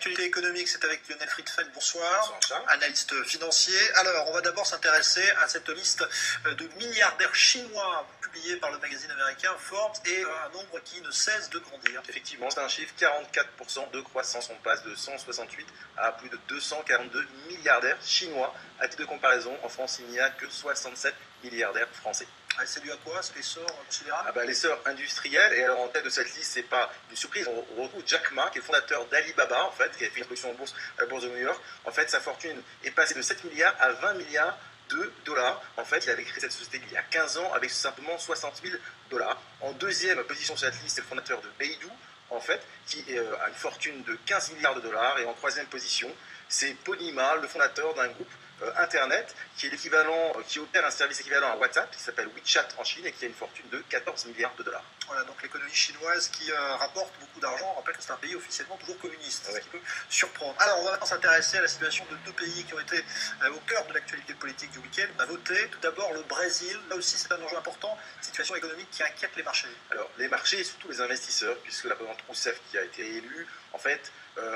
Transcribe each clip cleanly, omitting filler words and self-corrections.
L'actualité économique, c'est avec Lionel Friedfeld. Bonsoir. Bonsoir, Analyste financier. Alors, on va d'abord s'intéresser à cette liste de milliardaires chinois publiée par le magazine américain Forbes et un nombre qui ne cesse de grandir. Effectivement, c'est un chiffre, 44% de croissance. On passe de 168 à plus de 242 milliardaires chinois. À titre de comparaison, en France, il n'y a que 67 milliardaires français. C'est dû à quoi? C'est l'essor considérable? L'essor industriel. Et alors en tête de cette liste, c'est pas une surprise, on retrouve Jack Ma, qui est le fondateur d'Alibaba, en fait, qui a fait une introduction en bourse à la bourse de New York. En fait, sa fortune est passée de 7 milliards à 20 milliards de dollars. En fait, il avait créé cette société il y a 15 ans avec simplement 60 000 dollars. En deuxième position sur cette liste, c'est le fondateur de Baidu, en fait, qui a une fortune de 15 milliards de dollars. Et en troisième position, c'est Pony Ma, le fondateur d'un groupe Internet, qui est l'équivalent, qui opère un service équivalent à WhatsApp, qui s'appelle WeChat en Chine et qui a une fortune de 14 milliards de dollars. Voilà, donc l'économie chinoise qui rapporte beaucoup d'argent. On rappelle que c'est un pays officiellement toujours communiste, ce qui peut surprendre. Alors, on va maintenant s'intéresser à la situation de deux pays qui ont été au cœur de l'actualité politique du week-end. On a voté tout d'abord le Brésil. Là aussi, c'est un enjeu important. Situation économique qui inquiète les marchés. Alors, les marchés et surtout les investisseurs, puisque la présidente Rousseff qui a été élue, en fait,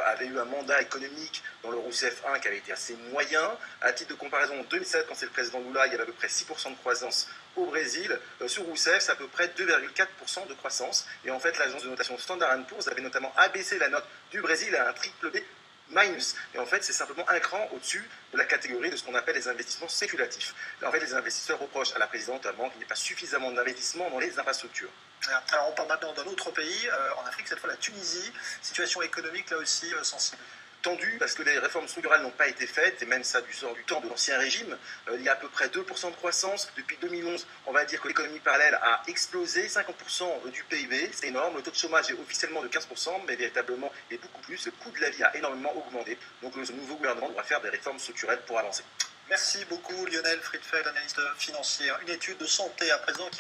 avait eu un mandat économique dans le Rousseff 1 qui avait été assez moyen. À titre de comparaison, en 2007, quand c'est le président Lula, il y avait à peu près 6% de croissance au Brésil. Sur Rousseff, c'est à peu près 2,4% de croissance. Et en fait, l'agence de notation Standard & Poor's avait notamment abaissé la note du Brésil à un triple B minus. Et en fait, c'est simplement un cran au-dessus de la catégorie de ce qu'on appelle les investissements spéculatifs. En fait, les investisseurs reprochent à la présidente allemande qu'il n'y ait pas suffisamment d'investissement dans les infrastructures. Alors, on parle maintenant d'un autre pays, en Afrique, cette fois la Tunisie. Situation économique, là aussi, sensible. Tendu parce que les réformes structurelles n'ont pas été faites, et même ça du temps de l'ancien régime. Il y a à peu près 2% de croissance. Depuis 2011, on va dire que l'économie parallèle a explosé, 50% du PIB, c'est énorme. Le taux de chômage est officiellement de 15%, mais véritablement est beaucoup plus. Le coût de la vie a énormément augmenté. Donc ce nouveau gouvernement doit faire des réformes structurelles pour avancer. Merci beaucoup Lionel Friedfeld, analyste financier. Une étude de santé à présent qui